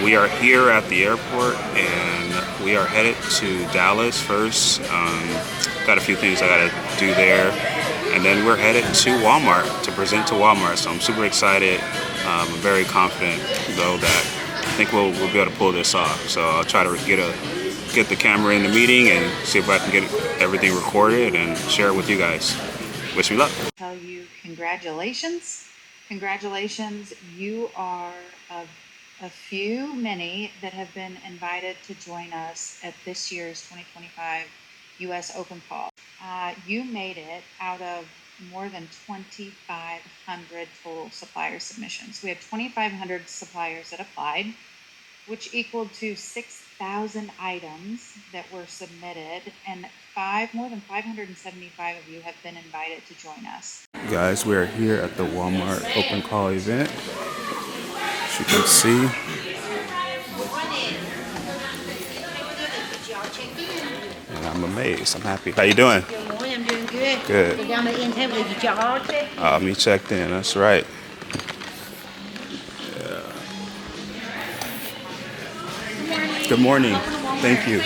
We are here at the airport and we are headed to Dallas first. Got a few things I gotta do there. And then we're headed to Walmart to present to Walmart. So I'm super excited. I'm very confident though that I think we'll be able to pull this off. So I'll try to get the camera in the meeting and see if I can get everything recorded and share it with you guys. Wish me luck. Tell you congratulations. Congratulations. You are a few, many that have been invited to join us at this year's 2025 U.S. Open Call. You made it out of more than 2,500 total supplier submissions. We had 2,500 suppliers that applied, which equaled to 6,000 items that were submitted, and more than 575 of you have been invited to join us. Guys, we're here at the Walmart Open Call event. As you can see. And I'm amazed. I'm happy. How you doing? Good morning. I'm doing good. Good. You're down at the intake with your all checked? Me checked in. That's right. Yeah. Good morning. Thank you.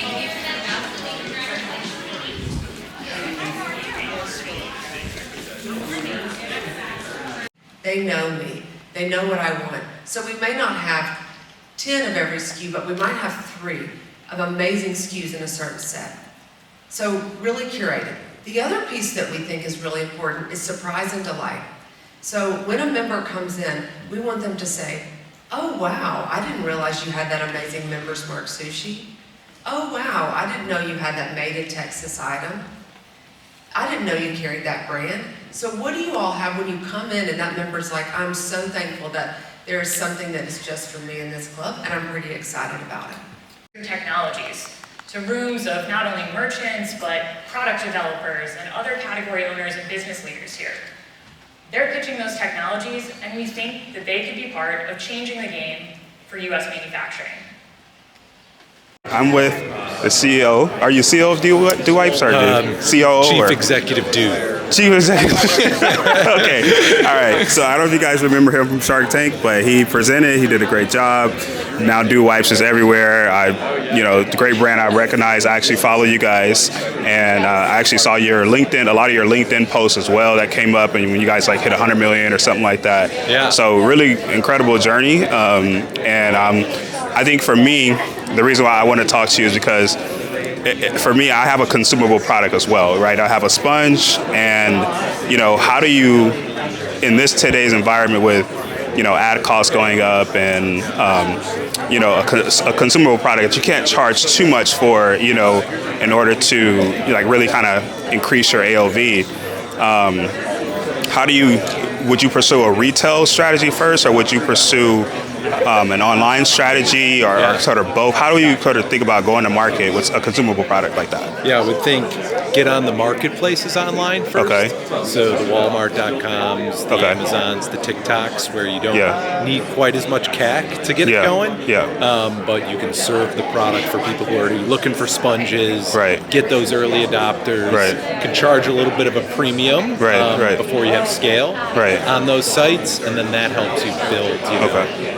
They know me. They know what I want. So we may not have 10 of every SKU, but we might have 3 of amazing SKUs in a certain set. So really curated. The other piece that we think is really important is surprise and delight. So when a member comes in, we want them to say, oh wow, I didn't realize you had that amazing Member's Mark sushi. Oh wow, I didn't know you had that made in Texas item. I didn't know you carried that brand. So what do you all have when you come in and that member's like, I'm so thankful that there is something that is just for me in this club, and I'm pretty excited about it. Technologies. So rooms of not only merchants, but product developers and other category owners and business leaders here. They're pitching those technologies, and we think that they could be part of changing the game for US manufacturing. I'm with the CEO. Are you CEO of Do Wipes or COO? Chief Executive Dude. Chief Executive. Okay. All right. So I don't know if you guys remember him from Shark Tank, but he presented. He did a great job. Now Do Wipes is everywhere. The great brand I recognize. I actually follow you guys, and I actually saw your LinkedIn, a lot of your LinkedIn posts as well that came up, and when you guys like hit 100 million or something like that. Yeah. So really incredible journey, I think for me, the reason why I want to talk to you is because for me, I have a consumable product as well, right? I have a sponge, and how do you, in today's environment with ad costs going up and a consumable product that you can't charge too much for, in order to really kind of increase your AOV. Would you pursue a retail strategy first, or would you pursue an online strategy, or sort of both? How do you sort of think about going to market with a consumable product like that? Yeah, I would think get on the marketplaces online first. Okay. So the Walmart.coms, the Amazons, the TikToks, where you don't need quite as much CAC to get it going. Yeah. But you can serve the product for people who are looking for sponges. Right. Get those early adopters. Right. Can charge a little bit of a premium. Right. Before you have scale. Right. On those sites, and then that helps you build.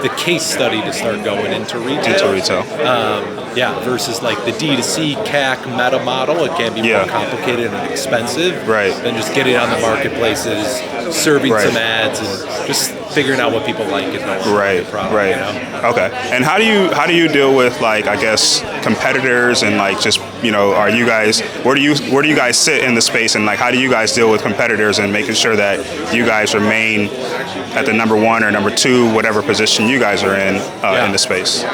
The case study to start going into retail. Versus like the D2C CAC meta model, it can be more complicated and expensive than just getting on the marketplaces, serving some ads, and just figuring out what people like and don't like the product. Okay. And how do you deal with competitors and are you guys, where do you guys sit in the space, and how do you guys deal with competitors and making sure that you guys remain at the number 1 or number 2, whatever position you guys are in the space?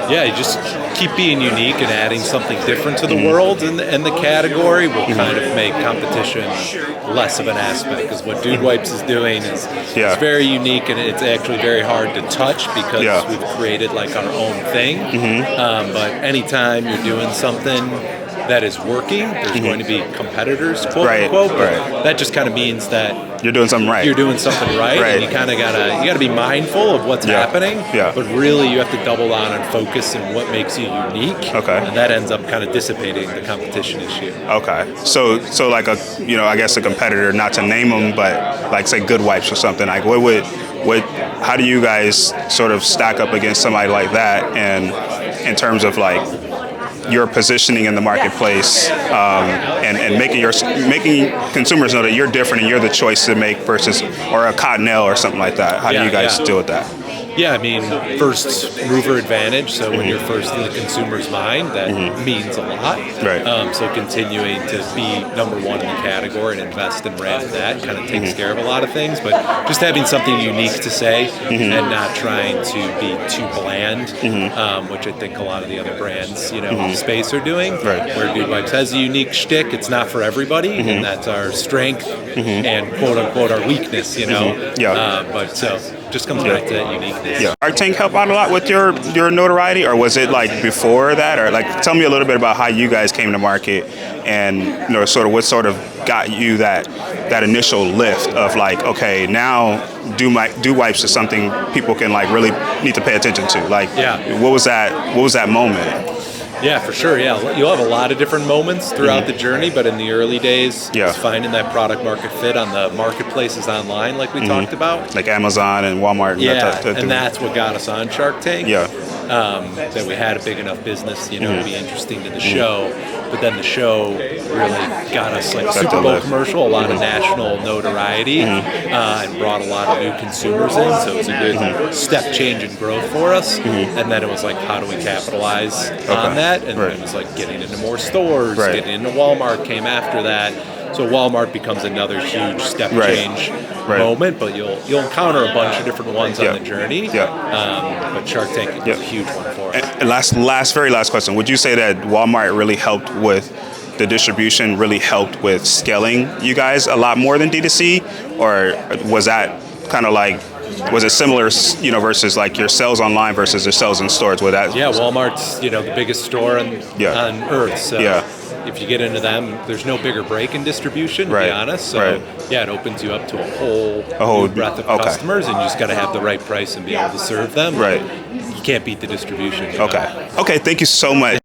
Yeah, you just keep being unique and adding something different to the world and the category will kind of make competition less of an aspect, because what Dude Wipes is doing is it's very unique, and it's actually very hard to touch because we've created our own thing. But anytime you're doing something that is working, there's going to be competitors, quote unquote. But that just kind of means that you're doing something right. You're doing something right, and you kind of gotta be mindful of what's happening. Yeah. But really, you have to double on and focus on what makes you unique. Okay. And that ends up kind of dissipating the competition issue. Okay. So I guess a competitor, not to name them, but say Good Wipes or something. how do you guys sort of stack up against somebody like that, and in terms of like your positioning in the marketplace, and making consumers know that you're different and you're the choice to make versus, or a Cottonelle or something like that? How do you guys deal with that? Yeah, I mean, first mover advantage. So when you're first in the consumer's mind, that means a lot. Right. So continuing to be number one in the category and invest in ramp that kind of takes care of a lot of things. But just having something unique to say and not trying to be too bland, which I think a lot of the other brands, in the space are doing. Right. Where Dude Wipes has a unique shtick, it's not for everybody, and that's our strength and quote unquote our weakness. But so just comes back to that uniqueness. Yeah. Shark Tank help out a lot with your notoriety, or was it like before that, or like tell me a little bit about how you guys came to market, and sort of what sort of got you that initial lift of like, okay, now Do Wipes is something people can like really need to pay attention to. Like, what was that moment? Yeah, for sure. Yeah, you'll have a lot of different moments throughout the journey, but in the early days, it's finding that product market fit on the marketplaces online, like we talked about, like Amazon and Walmart. And that's what got us on Shark Tank. Yeah, that we had a big enough business, to be interesting to the show. But then the show really got us like Super Bowl commercial, a lot of national notoriety, and brought a lot of new consumers in. So it was a good step change in growth for us. And then it was like, how do we capitalize on that? And then it was like getting into more stores, getting into Walmart came after that. So Walmart becomes another huge step change moment, but you'll encounter a bunch of different ones on the journey. But Shark Tank is a huge one for us. And very last question. Would you say that Walmart really helped with the distribution, really helped with scaling you guys a lot more than D2C? Or was that kind of like, was it similar, versus like your sales online versus your sales in stores? Walmart's, the biggest store on earth. So if you get into them, there's no bigger break in distribution, to be honest. So it opens you up to a whole new breadth of customers, and you just got to have the right price and be able to serve them. Right. You can't beat the distribution. Okay. Thank you so much.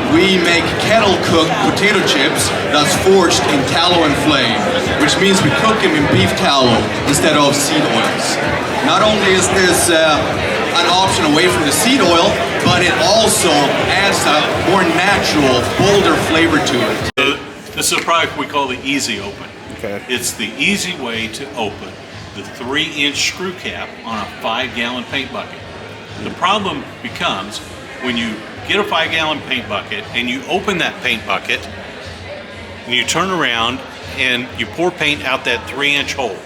We make kettle-cooked potato chips that's forged in tallow and flame, which means we cook them in beef tallow instead of seed oils. Not only is this an option away from the seed oil, but it also adds a more natural, bolder flavor to it. This is a product we call the Easy Open. Okay. It's the easy way to open the 3-inch screw cap on a 5-gallon paint bucket. The problem becomes when you get a 5-gallon paint bucket and you open that paint bucket and you turn around and you pour paint out that 3-inch hole,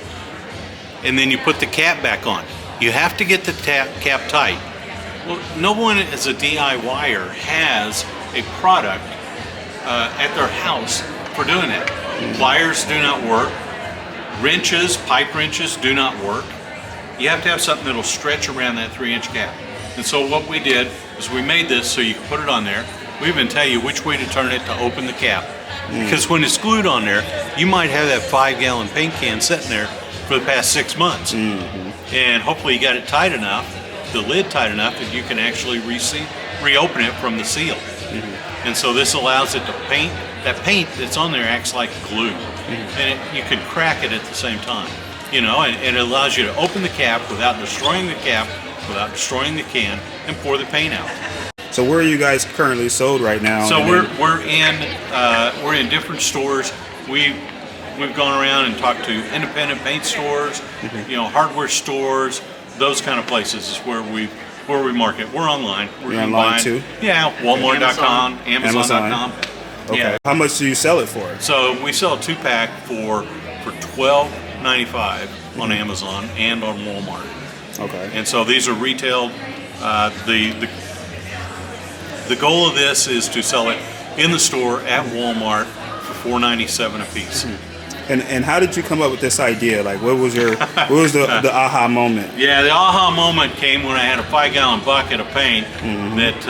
and then you put the cap back on. You have to get the cap tight. Well, no one as a DIYer has a product at their house for doing that. Pliers do not work. Wrenches, pipe wrenches do not work. You have to have something that'll stretch around that 3-inch cap. And so what we did is we made this so you can put it on there. We even tell you which way to turn it to open the cap. Because when it's glued on there, you might have that 5-gallon paint can sitting there for the past 6 months. And hopefully you got it tight enough, the lid tight enough, that you can actually reopen it from the seal. And so this allows it to paint. That paint that's on there acts like glue. And you can crack it at the same time. And it allows you to open the cap without destroying the cap, without destroying the can, and pour the paint out. So where are you guys currently sold right now? So we're in different stores. We've gone around and talked to independent paint stores, hardware stores, those kind of places is where we market. We're online. You're online too? Yeah, Walmart.com, Amazon.com. Okay. Yeah. How much do you sell it for? So we sell a 2-pack for $12.95 on Amazon and on Walmart. Okay. And so these are retailed. The goal of this is to sell it in the store at Walmart for $4.97 a piece. And how did you come up with this idea? Like, what was the aha moment? Yeah, the aha moment came when I had a 5-gallon bucket of paint that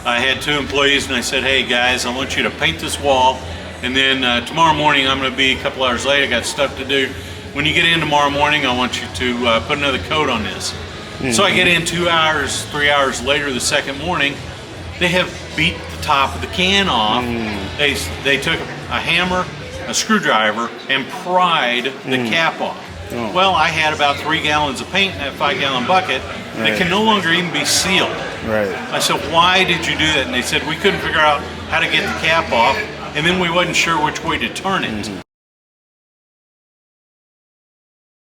I had 2 employees, and I said, hey guys, I want you to paint this wall, and then tomorrow morning I'm going to be a couple hours late. I got stuff to do. When you get in tomorrow morning, I want you to put another coat on this. So I get in 2 hours, 3 hours later the second morning, they have beat the top of the can off. They took a hammer, a screwdriver, and pried the cap off. Well, I had about 3 gallons of paint in that 5-gallon bucket that can no longer even be sealed. I said, why did you do that? And they said, we couldn't figure out how to get the cap off, and then we wasn't sure which way to turn it.